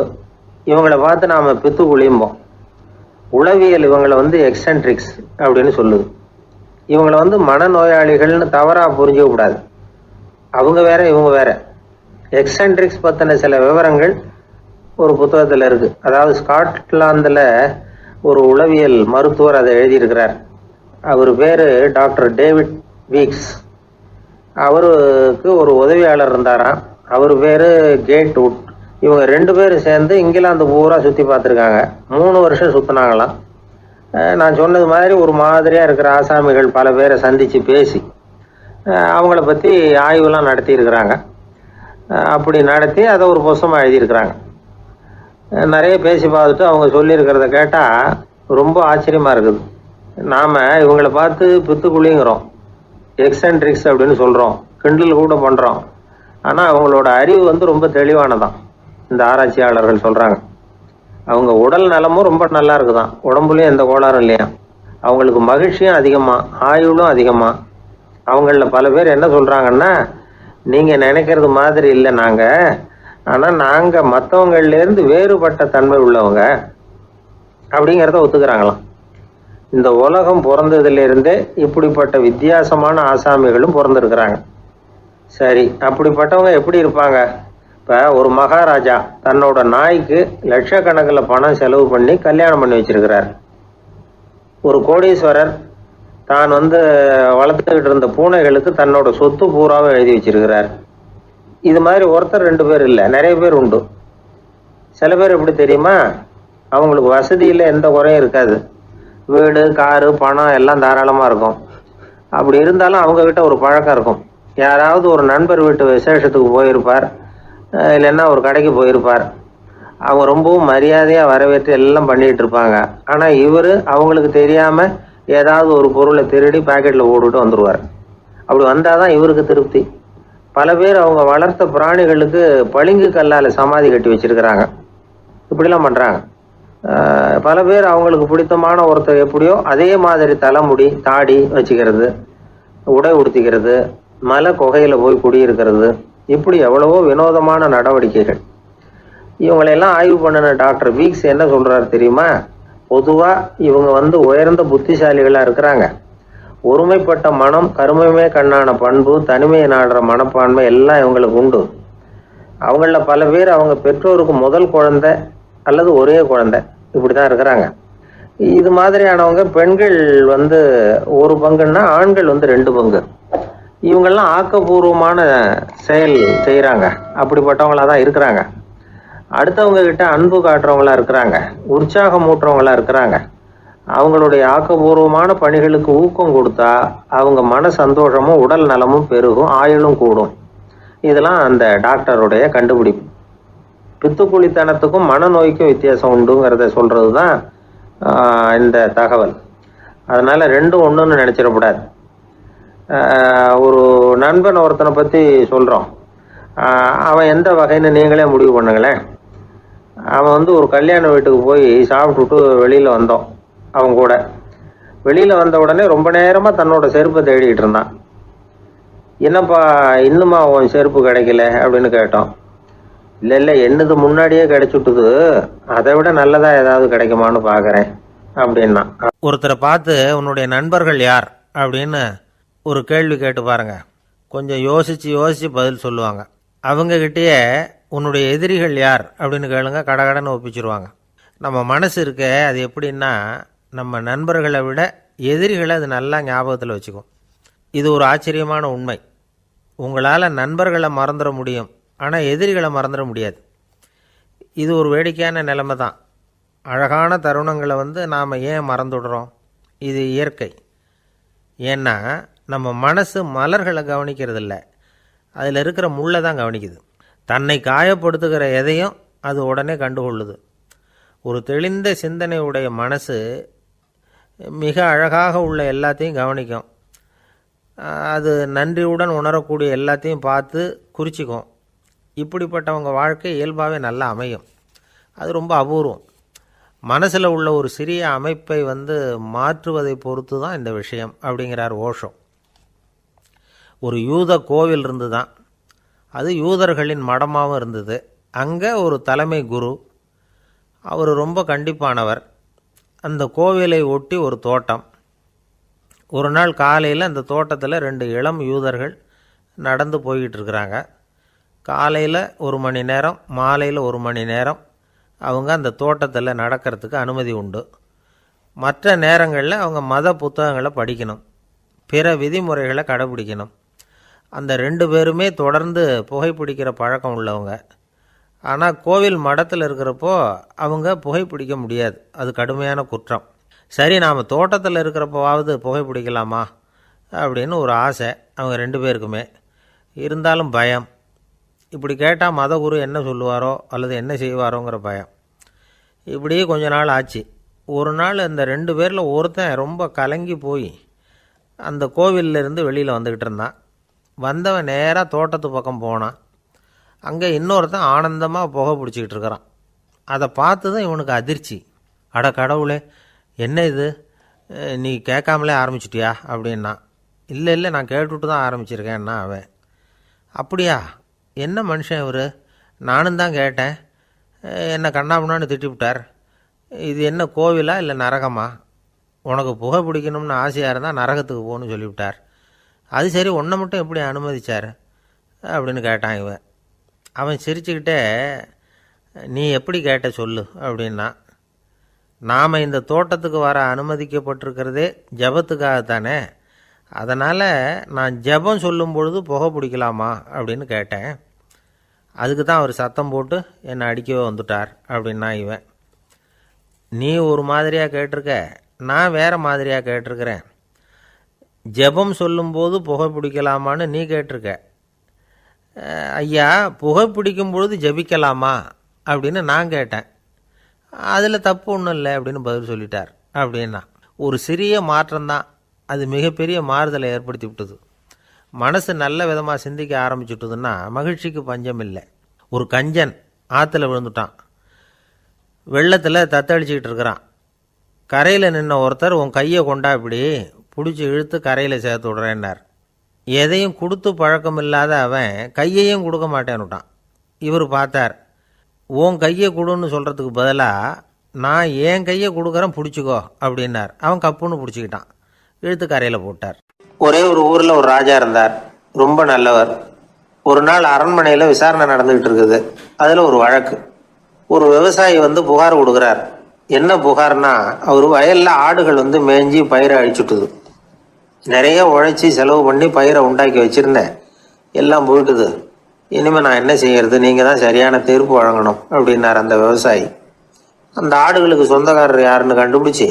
இவங்களை பார்த்து நாம் பித்துக்குழியும்போம். உளவியல் இவங்களை எக்ஸென்ட்ரிக்ஸ் அப்படின்னு சொல்லுது. இவங்களை மனநோயாளிகள்னு தவறாக புரிஞ்சிக்க கூடாது. அவங்க வேற, இவங்க வேற. எக்ஸென்ட்ரிக்ஸ் பற்றின சில விவரங்கள் ஒரு புத்தகத்தில் இருக்குது. அதாவது ஸ்காட்லாந்தில் ஒரு உளவியல் மருத்துவர் அதை எழுதியிருக்கிறார். அவர் பேர் டாக்டர் டேவிட் வீக்ஸ். அவருக்கு ஒரு உதவியாளர் இருந்தாராம். அவர் பேர் கேட் வுட். இவங்க 2 பேரும் சேர்ந்து இங்கிலாந்து பூரா சுற்றி பார்த்துருக்காங்க. 3 வருஷம் சுற்றினாங்களாம். நான் சொன்னது மாதிரி ஒரு மாதிரியாக இருக்கிற ஆசாமிகள் பல பேரை சந்தித்து பேசி அவங்கள பற்றி ஆய்வுலாம் நடத்தியிருக்கிறாங்க. அப்படி நடத்தி அதை ஒரு புஸ்தகமாக எழுதியிருக்கிறாங்க. நிறைய பேசி பார்த்துட்டு அவங்க சொல்லியிருக்கிறத கேட்டால் ரொம்ப ஆச்சரியமாக இருக்குது. நாம் இவங்களை பார்த்து பித்துக்குழிங்கிறோம், எக்ஸென்ட்ரிக்ஸ் அப்படின்னு சொல்கிறோம், கிண்டல் கூட பண்ணுறோம். ஆனால் அவங்களோட அறிவு ரொம்ப தெளிவானதான். இந்த ஆராய்ச்சியாளர்கள் சொல்கிறாங்க. அவங்க உடல் நலமும் ரொம்ப நல்லா இருக்குதான், உடம்புலையும் எந்த கோளாறும் இல்லையா. அவங்களுக்கு மகிழ்ச்சியும் அதிகமாக, ஆயுளும் அதிகமாக. அவங்களில் பல பேர் என்ன சொல்கிறாங்கன்னா, நீங்கள் நினைக்கிறது மாதிரி இல்லை நாங்கள், ஆனால் நாங்கள் மற்றவங்கள்லேருந்து வேறுபட்ட தன்மை உள்ளவங்க அப்படிங்கிறத ஒத்துக்கிறாங்களாம். இந்த உலகம் பிறந்ததுலேருந்தே இப்படிப்பட்ட வித்தியாசமான ஆசாமிகளும் பிறந்திருக்கிறாங்க. சரி, அப்படிப்பட்டவங்க எப்படி இருப்பாங்க? இப்போ ஒரு மகாராஜா தன்னோட நாய்க்கு லட்சக்கணக்கில் பணம் செலவு பண்ணி கல்யாணம் பண்ணி வச்சிருக்கிறார். ஒரு கோடீஸ்வரர் தான் வளர்த்துக்கிட்டு இருந்த பூனைகளுக்கு தன்னோட சொத்து பூராவை எழுதி வச்சிருக்கிறார். இது மாதிரி ஒருத்தர் 2 பேர் இல்லை, நிறைய பேர் உண்டு. சில பேர் எப்படி தெரியுமா, அவங்களுக்கு வசதியில் எந்த குறையும் இருக்காது. வீடு, காரு, பணம் எல்லாம் தாராளமாக இருக்கும். அப்படி இருந்தாலும் அவங்கக்கிட்ட ஒரு பழக்கம் இருக்கும். யாராவது ஒரு நண்பர் வீட்டு விசேஷத்துக்கு போயிருப்பார், இல்லைன்னா ஒரு கடைக்கு போயிருப்பார். அவங்க ரொம்பவும் மரியாதையாக வரவேற்று எல்லாம் பண்ணிகிட்டு இருப்பாங்க. ஆனால் இவர் அவங்களுக்கு தெரியாமல் ஏதாவது ஒரு பொருளை திருடி பாக்கெட்டில் போட்டுட்டு வந்துடுவார். அப்படி வந்தால் தான் இவருக்கு திருப்தி. பல பேர் அவங்க வளர்த்த பிராணிகளுக்கு பளிங்கு கல்லால் சமாதி கட்டி வச்சிருக்கிறாங்க. இப்படிலாம் பண்ணுறாங்க. பல பேர் அவங்களுக்கு பிடித்தமான ஒருத்தர் எப்படியோ அதே மாதிரி தலைமுடி, தாடி வச்சுக்கிறது, உடை உடுத்திக்கிறது, மலை குகையில் போய் குடியிருக்கிறது, இப்படி எவ்வளவோ வினோதமான நடவடிக்கைகள். இவங்களையெல்லாம் ஆய்வு பண்ணின டாக்டர் வீக்ஸ் என்ன சொல்கிறாரு தெரியுமா? பொதுவாக இவங்க உயர்ந்த புத்திசாலிகளாக இருக்கிறாங்க. ஒருமைப்பட்ட மனம், கருமையுமே கண்ணான பண்பு, தனிமையை நாடுற மனப்பான்மை எல்லாம் இவங்களுக்கு உண்டு. அவங்களில் பல பேர் அவங்க பெற்றோருக்கு முதல் குழந்தை அல்லது ஒரே குழந்தை, இப்படி தான் இருக்கிறாங்க. இது மாதிரியானவங்க பெண்கள் 1 பங்குன்னா ஆண்கள் 2 பங்கு. இவங்கெல்லாம் ஆக்கப்பூர்வமான செயல் செய்கிறாங்க. அப்படிப்பட்டவங்களாக தான் இருக்கிறாங்க. அடுத்தவங்க கிட்ட அன்பு காட்டுறவங்களா இருக்கிறாங்க, உற்சாகம் ஊட்டுறவங்களா இருக்கிறாங்க. அவங்களுடைய ஆக்கப்பூர்வமான பணிகளுக்கு ஊக்கம் கொடுத்தா அவங்க மன சந்தோஷமும் உடல் நலமும் பெருகும், ஆயுளும் கூடும். இதெல்லாம் அந்த டாக்டருடைய கண்டுபிடிப்பு. பித்துக்குழித்தனத்துக்கும் மனநோய்க்கும் வித்தியாசம் உண்டுங்கிறத சொல்றது தான் இந்த தகவல். அதனால 2ம் ஒன்றுன்னு நினைச்சிடக்கூடாது. ஒரு நண்பன் ஒருத்தனை பற்றி சொல்கிறோம். அவன் எந்த வகைன்னு நீங்களே முடிவு பண்ணுங்களேன். அவன் ஒரு கல்யாண வீட்டுக்கு போய் சாப்பிட்டுட்டு வெளியில் வந்தோம். அவன் கூட வெளியில் வந்த உடனே ரொம்ப நேரமாக தன்னோட செருப்பை தேடிக்கிட்டு இருந்தான். என்னப்பா இன்னுமா உன் செருப்பு கிடைக்கல அப்படின்னு கேட்டோம். இல்லை என்னது முன்னாடியே கிடைச்சுட்டுது, அதை விட நல்லதாக ஏதாவது கிடைக்குமான்னு பார்க்குறேன் அப்படின்னா. ஒருத்தரை பார்த்து உன்னுடைய நண்பர்கள் யார் அப்படின்னு ஒரு கேள்வி கேட்டு பாருங்க. கொஞ்சம் யோசித்து பதில் சொல்லுவாங்க. அவங்கக்கிட்டேயே உன்னுடைய எதிரிகள் யார் அப்படின்னு கேளுங்க, கடகடன்னு ஒப்பிச்சிருவாங்க. நம்ம மனசு இருக்க அது எப்படின்னா, நம்ம நண்பர்களை விட எதிரிகளை அது நல்லா ஞாபகத்தில் வச்சுக்கும். இது ஒரு ஆச்சரியமான உண்மை. உங்களால் நண்பர்களை மறந்துட முடியும், ஆனால் எதிரிகளை மறந்துட முடியாது. இது ஒரு வேடிக்கையான நிலைமை தான். அழகான தருணங்களை நாம் ஏன் மறந்துடுறோம்? இது இயற்கை. ஏன்னா நம்ம மனசு மலர்களை கவனிக்கிறதில்ல, அதில் இருக்கிற முள்ளை தான் கவனிக்குது. தன்னை காயப்படுத்துகிற எதையும் அது உடனே கண்டுகொள்ளுது. ஒரு தெளிந்த சிந்தனை உடைய மனசு மிக அழகாக உள்ள எல்லாத்தையும் கவனிக்கும். அது நன்றியுடன் உணரக்கூடிய எல்லாத்தையும் பார்த்து குறிச்சிக்கும். இப்படிப்பட்டவங்க வாழ்க்கை இயல்பாகவே நல்லா அமையும். அது ரொம்ப அபூர்வம். மனசில் உள்ள ஒரு சிறிய அமைப்பை மாற்றுவதை பொறுத்து தான் இந்த விஷயம் அப்படிங்கிறார் ஓஷோ. ஒரு யூத கோவில் இருந்து தான், அது யூதர்களின் மடமாகவும் இருந்தது. அங்கே ஒரு தலைமை குரு, அவர் ரொம்ப கண்டிப்பானவர். அந்த கோவிலை ஒட்டி ஒரு தோட்டம். ஒரு நாள் காலையில் அந்த தோட்டத்தில் 2 இளம் யூதர்கள் நடந்து போய்கிட்டு இருக்கிறாங்க. காலையில் 1 மணி நேரம், மாலையில் 1 மணி நேரம் அவங்க அந்த தோட்டத்தில் நடக்கிறதுக்கு அனுமதி உண்டு. மற்ற நேரங்களில் அவங்க மத புத்தகங்களை படிக்கணும், பிற விதிமுறைகளை கடைபிடிக்கணும். அந்த 2 பேருமே தொடர்ந்து புகைப்பிடிக்கிற பழக்கம் உள்ளவங்க. ஆனால் கோவில் மடத்தில் இருக்கிறப்போ அவங்க புகைப்பிடிக்க முடியாது, அது கடுமையான குற்றம். சரி, நாம் தோட்டத்தில் இருக்கிறப்போவாவது புகைப்பிடிக்கலாமா அப்படின்னு ஒரு ஆசை அவங்க 2 பேருக்குமே. இருந்தாலும் பயம். இப்படி கேட்டால் மதகுரு என்ன சொல்லுவாரோ அல்லது என்ன செய்வாரோங்கிற பயம். இப்படியே கொஞ்ச நாள் ஆச்சு. ஒரு நாள் அந்த 2 பேரில் ஒருத்தன் ரொம்ப கலங்கி போய் அந்த கோவிலிருந்து வெளியில் வந்துக்கிட்டு இருந்தான். வந்தவன் நேராக தோட்டத்து பக்கம் போனான். அங்கே இன்னொருத்தன் ஆனந்தமாக புகை பிடிச்சிக்கிட்டு இருக்கிறான். அதை பார்த்து தான் இவனுக்கு அதிர்ச்சி. அட கடவுளே, என்ன இது, நீ கேட்காமலே ஆரம்பிச்சிட்டியா அப்படின்னா. இல்லை நான் கேட்டுவிட்டு தான் ஆரம்பிச்சிருக்கேன்னா அவன். அப்படியா, என்ன மனுஷன் இவர், நானும் தான் கேட்டேன், என்னை கண்ணாமுன்னான்னு திட்டிவிட்டார். இது என்ன கோவிலா இல்லை நரகமா? உனக்கு புகை பிடிக்கணும்னு ஆசையாக இருந்தால் நரகத்துக்கு போகணும்னு சொல்லிவிட்டார். அது சரி, உன்னை மட்டும் எப்படி அனுமதிச்சார் அப்படின்னு கேட்டான் இவன். அவன் சிரிச்சுக்கிட்டே, நீ எப்படி கேட்ட சொல்லு அப்படின்னா. நாம் இந்த தோட்டத்துக்கு வர அனுமதிக்கப்பட்டிருக்கிறதே ஜபத்துக்காகத்தானே, அதனால் நான் ஜபம் சொல்லும் பொழுது புகை பிடிக்கலாமா அப்படின்னு கேட்டேன். அதுக்கு தான் அவர் சத்தம் போட்டு என்னை அடிக்கவே வந்துட்டார் அப்படின்னா இவன். நீ ஒரு மாதிரியாக கேட்டிருக்க, நான் வேறு மாதிரியாக கேட்டிருக்கிறேன். ஜபம் சொல்லும்போது புகை பிடிக்கலாமான்னு நீ கேட்டிருக்க. ஐயா, புகை பிடிக்கும் பொழுது ஜபிக்கலாமா அப்படின்னு நான் கேட்டேன். அதில் தப்பு ஒன்றும் இல்லை அப்படின்னு பதில் சொல்லிட்டார் அப்படின்னா. ஒரு சிறிய மாற்றம்தான் அது மிகப்பெரிய மாறுதலை ஏற்படுத்தி விட்டது. மனசு நல்ல விதமாக சிந்திக்க ஆரம்பிச்சுட்டுதுன்னா மகிழ்ச்சிக்கு பஞ்சம் இல்லை. ஒரு கஞ்சன் ஆற்றுல விழுந்துட்டான். வெள்ளத்தில் தத்தளிச்சிக்கிட்டு இருக்கிறான். கரையில் நின்ன ஒருத்தர், உன் கையை கொண்டா இப்படி பிடிச்சி இழுத்து கரையில் சேர்த்து விடுறேன்னார். எதையும் கொடுத்து பழக்கம் இல்லாத அவன் கையையும் கொடுக்க மாட்டேன்னுட்டான். இவர் பார்த்தார். உன் கையை கொடுன்னு சொல்கிறதுக்கு பதிலாக நான் என் கையை கொடுக்குறேன் பிடிச்சிக்கோ அப்படின்னார். அவன் கப்புன்னு பிடிச்சிக்கிட்டான், இழுத்து கரையில் போட்டார். ஒரே ஒரு ஊரில் ஒரு ராஜா இருந்தார், ரொம்ப நல்லவர். ஒரு நாள் அரண்மனையில் விசாரணை நடந்துக்கிட்டு இருக்குது. அதில் ஒரு வழக்கு. ஒரு விவசாயி புகார் கொடுக்குறார். என்ன புகார்னா, அவர் வயலில் ஆடுகள் மேய்ஞ்சி பயிரை அழிச்சுட்டுது. நிறைய உழைச்சி செலவு பண்ணி பயிரை உண்டாக்கி வச்சுருந்தேன், எல்லாம் போயிட்டுது. இனிமேல் நான் என்ன செய்யறது, நீங்கள் தான் சரியான தீர்ப்பு வழங்கணும் அப்படின்னார் அந்த விவசாயி. அந்த ஆடுகளுக்கு சொந்தக்காரர் யாருன்னு கண்டுபிடிச்சி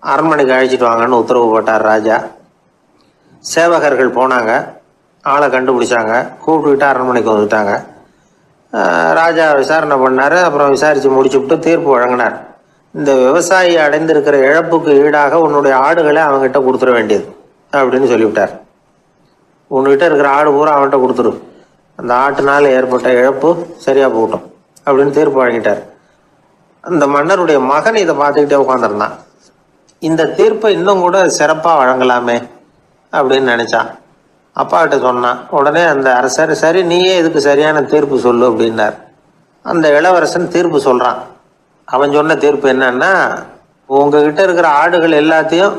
அரண்மனைக்கு அழைச்சிட்டு வாங்கன்னு உத்தரவு போட்டார் ராஜா. சேவகர்கள் போனாங்க, ஆளை கண்டுபிடிச்சாங்க, கூப்பிட்டுக்கிட்டு அரண்மனைக்கு வந்துட்டாங்க. ராஜா விசாரணை பண்ணார். அப்புறம் விசாரித்து முடிச்சுவிட்டு தீர்ப்பு வழங்கினார். இந்த விவசாயி அடைந்திருக்கிற இழப்புக்கு ஈடாக உன்னுடைய ஆடுகளை அவங்ககிட்ட கொடுத்துட வேண்டியது அப்படின்னு சொல்லிவிட்டார். உன்கிட்ட இருக்கிற ஆடு பூரா அவன்கிட்ட கொடுத்துரு, அந்த ஆட்டுனால் ஏற்பட்ட இழப்பு சரியாக போகட்டும் அப்படின்னு தீர்ப்பு வழங்கிட்டார். அந்த மன்னருடைய மகன் இதை பார்த்துக்கிட்டே உட்காந்துருந்தான். இந்த தீர்ப்பை இன்னும் கூட சிறப்பாக வழங்கலாமே அப்படின்னு நினச்சான். அப்பா கிட்ட சொன்னான். உடனே அந்த அரசர், சரி நீயே இதுக்கு சரியான தீர்ப்பு சொல்லு அப்படின்னார். அந்த இளவரசன் தீர்ப்பு சொல்கிறான். அவன் சொன்ன தீர்ப்பு என்னன்னா, உங்ககிட்ட இருக்கிற ஆடுகள் எல்லாத்தையும்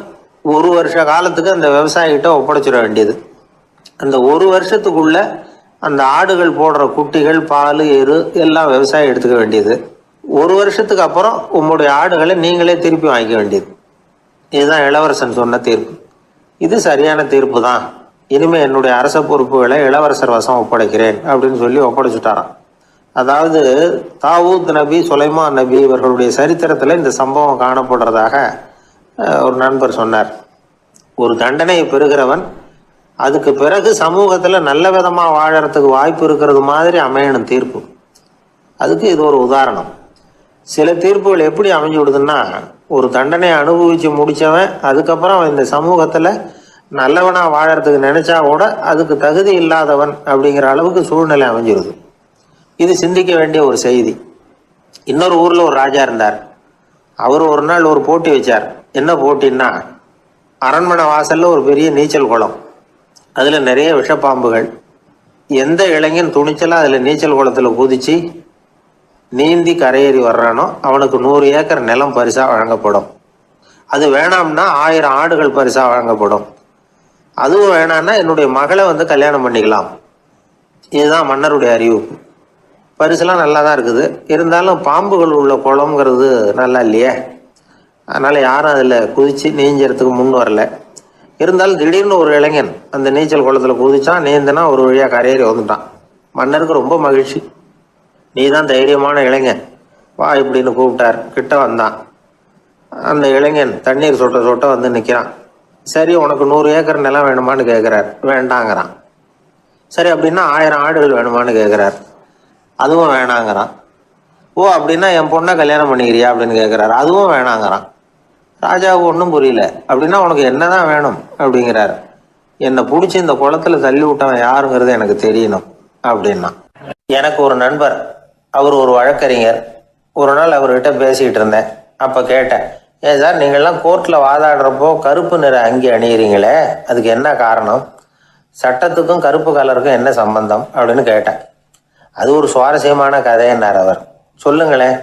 1 வருஷ காலத்துக்கு அந்த விவசாயிகிட்ட ஒப்படைச்சிட வேண்டியது. அந்த 1 வருஷத்துக்குள்ள அந்த ஆடுகள் போடுற குட்டிகள், பால், எரு எல்லாம் விவசாயம் எடுத்துக்க வேண்டியது. 1 வருஷத்துக்கு அப்புறம் உங்களுடைய ஆடுகளை நீங்களே திருப்பி வாங்கிக்க வேண்டியது. இதுதான் இளவரசன் சொன்ன தீர்ப்பு. இது சரியான தீர்ப்பு தான். இனிமே என்னுடைய அரச பொறுப்புகளை இளவரசர் வசம் ஒப்படைக்கிறேன் அப்படின்னு சொல்லி ஒப்படைச்சுட்டாராம். அதாவது தாவூத் நபி, சுலைமான் நபி இவர்களுடைய சரித்திரத்தில் இந்த சம்பவம் காணப்படுறதாக ஒரு நண்பர் சொன்னார். ஒரு தண்டனையை பெறுகிறவன் அதுக்கு பிறகு சமூகத்தில் நல்ல விதமாக வாழறதுக்கு வாய்ப்பு இருக்கிறது மாதிரி அமையணும் தீர்ப்பு. அதுக்கு இது ஒரு உதாரணம். சில தீர்ப்புகள் எப்படி அமைஞ்சு விடுதுன்னா, ஒரு தண்டனையை அனுபவித்து முடித்தவன் அதுக்கப்புறம் இந்த சமூகத்தில் நல்லவனாக வாழறதுக்கு நினைச்சா கூட அதுக்கு தகுதி இல்லாதவன் அப்படிங்கிற அளவுக்கு சூழ்நிலை அமைஞ்சிருது. இது சிந்திக்க வேண்டிய ஒரு செய்தி. இன்னொரு ஊரில் ஒரு ராஜா இருந்தார். அவர் ஒரு நாள் ஒரு போட்டி வச்சார். என்ன போட்டின்னா, அரண்மனை வாசலில் ஒரு பெரிய நீச்சல் குளம், அதில் நிறைய விஷப்பாம்புகள். எந்த இளைஞன் துணிச்சலாக அதில் நீச்சல் குளத்தில் குதித்து நீந்தி கரையேறி வர்றானோ அவனுக்கு 100 ஏக்கர் நிலம் பரிசாக வழங்கப்படும். அது வேணாம்னா 1000 ஆடுகள் பரிசாக வழங்கப்படும். அதுவும் வேணான்னா என்னுடைய மகளை கல்யாணம் பண்ணிக்கலாம். இதுதான் மன்னருடைய அறிவிப்பு. பரிசுலாம் நல்லா தான் இருக்குது. இருந்தாலும் பாம்புகள் உள்ள குளம்ங்கிறது நல்லா இல்லையே. அதனால் யாரும் அதில் குதித்து நீஞ்சறதுக்கு முன் வரல. இருந்தாலும் திடீர்னு ஒரு இளைஞன் அந்த நீச்சல் குளத்தில் குதிச்சான். நீந்தினா ஒரு வழியாக கரையேறி வந்துட்டான். மன்னருக்கு ரொம்ப மகிழ்ச்சி. நீ தான் தைரியமான இளைஞன், வா இப்படின்னு கூப்பிட்டார். கிட்ட வந்தான். அந்த இளைஞன் தண்ணீர் சொட்ட சொட்ட வந்து நிற்கிறான். சரி, உனக்கு 100 ஏக்கர் நிலம் வேணுமான்னு கேட்குறார். வேண்டாங்கிறான். சரி, அப்படின்னா 1000 ஆடுகள் வேணுமான்னு கேட்குறார். அதுவும் வேணாங்கிறான். ஓ, அப்படின்னா என் பொண்ணை கல்யாணம் பண்ணிக்கிறியா அப்படின்னு கேட்குறாரு. அதுவும் வேணாங்கிறான். ராஜாவுக்கு ஒன்றும் புரியல. அப்படின்னா உனக்கு என்னதான் வேணும் அப்படிங்கிறார். என்னை பிடிச்சி இந்த குளத்துல தள்ளி விட்டவன் யாருங்கிறது எனக்கு தெரியணும் அப்படின்னா. எனக்கு ஒரு நண்பர், அவர் ஒரு வழக்கறிஞர். ஒரு நாள் அவர்கிட்ட பேசிக்கிட்டு இருந்தேன். அப்போ கேட்டேன், ஏன் சார் நீங்கள்லாம் கோர்ட்டில் வாதாடுறப்போ கருப்பு நிற அங்கி அணியிறீங்களே, அதுக்கு என்ன காரணம்? சட்டத்துக்கும் கருப்பு கலருக்கும் என்ன சம்பந்தம் அப்படின்னு கேட்டேன். அது ஒரு சுவாரஸ்யமான கதைன்னார் அவர். சொல்லுங்களேன்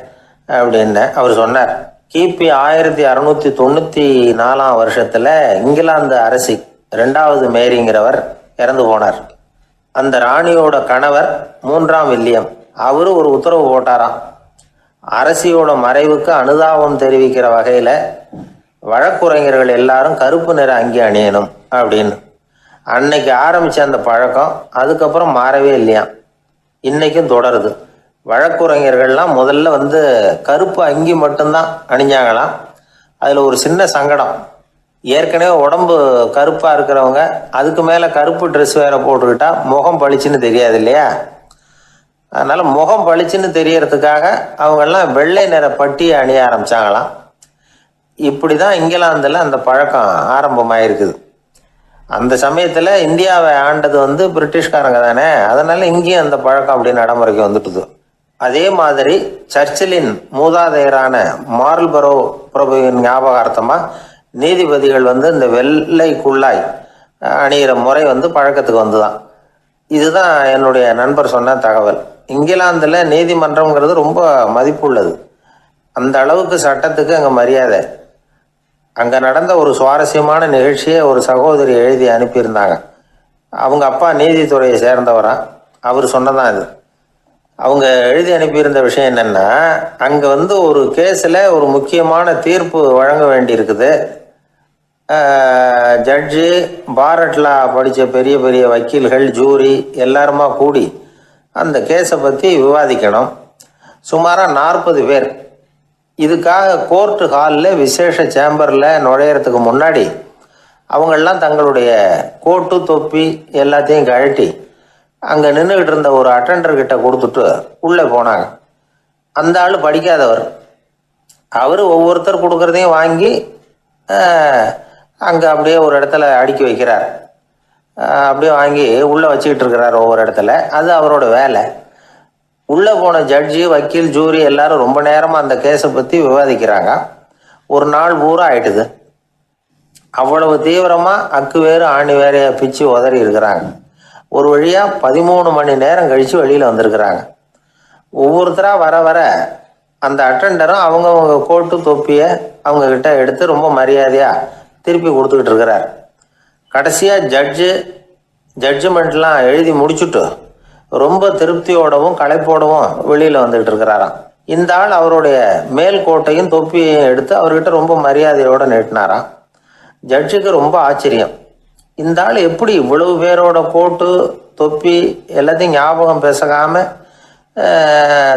அப்படின்னு அவர் சொன்னார். கிபி 1694 வருஷத்தில் இங்கிலாந்து அரசி 2வது மேரிங்கிறவர் இறந்து போனார். அந்த ராணியோட கணவர் 3ஆம் வில்லியம், அவரு ஒரு உத்தரவு போட்டாராம். அரசியோட மறைவுக்கு அனுதாபம் தெரிவிக்கிற வகையில் வழக்குரைஞர்கள் எல்லாரும் கருப்பு நிற அங்கி அணியணும் அப்படின்னு. அன்னைக்கு ஆரம்பித்த அந்த பழக்கம் அதுக்கப்புறம் மாறவே இல்லையாம். இன்னைக்கும் தொடருது. வழக்குரைஞர்கள்லாம் முதல்ல கருப்பு அங்கி மட்டும்தான் அணிஞ்சாங்களாம். அதில் ஒரு சின்ன சங்கடம். ஏற்கனவே உடம்பு கருப்பாக இருக்கிறவங்க அதுக்கு மேலே கருப்பு ட்ரெஸ் வேற போட்டுக்கிட்டா முகம் பளிச்சுன்னு தெரியாது இல்லையா? அதனால் முகம் பளிச்சுன்னு தெரியறதுக்காக அவங்கெல்லாம் வெள்ளை நிற பட்டியை அணிய ஆரம்பித்தாங்களாம். இப்படி தான் இங்கிலாந்தில் அந்த பழக்கம் ஆரம்பமாயிருக்குது. அந்த சமயத்தில் இந்தியாவை ஆண்டது பிரிட்டிஷ்காரங்க தானே, அதனால் இங்கேயும் அந்த பழக்கம் அப்படி நடைமுறைக்கு வந்துட்டுது. அதே மாதிரி சர்ச்சிலின் மூதாதையரான மார்ல்பரோ பிரபுவின் ஞாபகார்த்தமாக நீதிபதிகள் இந்த வெள்ளை குள்ளாய் அணிகிற முறை பழக்கத்துக்கு வந்துதான். இதுதான் என்னுடைய நண்பர் சொன்ன தகவல். இங்கிலாந்தில் நீதிமன்றம்ங்கிறது ரொம்ப மதிப்புள்ளது. அந்த அளவுக்கு சட்டத்துக்கு அங்கே மரியாதை. அங்கே நடந்த ஒரு சுவாரஸ்யமான நிகழ்ச்சியை ஒரு சகோதரி எழுதி அனுப்பியிருந்தாங்க. அவங்க அப்பா நீதித்துறையை சேர்ந்தவரா. அவர் சொன்னதான் இது. அவங்க எழுதி அனுப்பியிருந்த விஷயம் என்னென்னா, அங்கே ஒரு கேஸில் ஒரு முக்கியமான தீர்ப்பு வழங்க வேண்டி இருக்குது. ஜட்ஜு, பாரட்லா படித்த பெரிய பெரிய வக்கீல்கள், ஜூரி எல்லாருமா கூடி அந்த கேஸை பற்றி விவாதிக்கணும். சுமாராக 40 பேர். இதுக்காக கோர்ட்டு ஹாலில் விசேஷ சேம்பரில் நுழையிறதுக்கு முன்னாடி அவங்கெல்லாம் தங்களுடைய கோட்டு தொப்பி எல்லாத்தையும் கழட்டி அங்கே நின்றுக்கிட்டு இருந்த ஒரு அட்டெண்டர்கிட்ட கொடுத்துட்டு உள்ளே போனாங்க. அந்த ஆள் படிக்காதவர். அவர் ஒவ்வொருத்தர் கொடுக்குறதையும் வாங்கி அங்கே அப்படியே ஒரு இடத்துல அடுக்கி வைக்கிறார். அப்படியே வாங்கி உள்ளே வச்சுக்கிட்டு இருக்கிறார் ஒவ்வொரு இடத்துல. அது அவரோட வேலை. உள்ளே போன ஜட்ஜி, வக்கீல், ஜூரி எல்லாரும் ரொம்ப நேரமாக அந்த கேஸை பற்றி விவாதிக்கிறாங்க. ஒரு நாள் பூரா ஆயிட்டுது. அவ்வளவு தீவிரமாக அக்கு வேறு ஆணி வேறையை பிச்சு உதறி இருக்கிறாங்க. ஒரு வழியாக 13 மணி நேரம் கழித்து வெளியில் வந்திருக்கிறாங்க. ஒவ்வொருத்தராக வர வர அந்த அட்டெண்டரும் அவங்கவுங்க கோட்டு தொப்பியை அவங்கக்கிட்ட எடுத்து ரொம்ப மரியாதையாக திருப்பி கொடுத்துக்கிட்டு இருக்கிறார். கடைசியாக ஜட்ஜ்மெண்ட்லாம் எழுதி முடிச்சுட்டு ரொம்ப திருப்தியோடவும் களைப்போடவும் வெளியில் வந்துட்டு இருக்கிறாராம். இந்த ஆள் அவருடைய மேல் கோட்டையும் தொப்பியையும் எடுத்து அவர்கிட்ட ரொம்ப மரியாதையோடு நீட்டினாராம். ஜட்ஜுக்கு ரொம்ப ஆச்சரியம். இந்த ஆள் எப்படி இவ்வளவு பேரோட கோட்டு தொப்பி எல்லாத்தையும் ஞாபகம் பேசகாம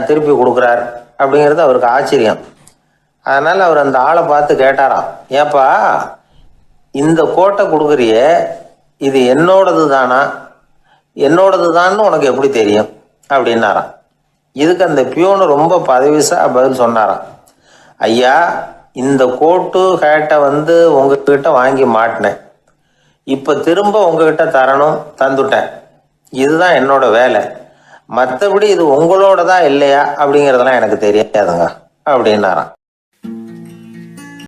திருப்பி கொடுக்குறார் அப்படிங்கிறது அவருக்கு ஆச்சரியம். அதனால் அவர் அந்த ஆளை பார்த்து கேட்டாராம், ஏப்பா இந்த கோட்டை கொடுக்குறியே, இது என்னோடது தானா, என்னோடது தான்னு உனக்கு எப்படி தெரியும் அப்படின்னாராம். இதுக்கு அந்த பியூனு ரொம்ப பதவிசா பதில் சொன்னாராம், ஐயா இந்த கோட்டு ஹேட்டை உங்ககிட்ட வாங்கி மாட்டினேன், இப்போ திரும்ப உங்ககிட்ட தரணும், தந்துட்டேன், இதுதான் என்னோட வேலை, மற்றபடி இது உங்களோட தான் இல்லையா அப்படிங்கிறதெல்லாம் எனக்கு தெரியாதுங்க அப்படின்னாராம்.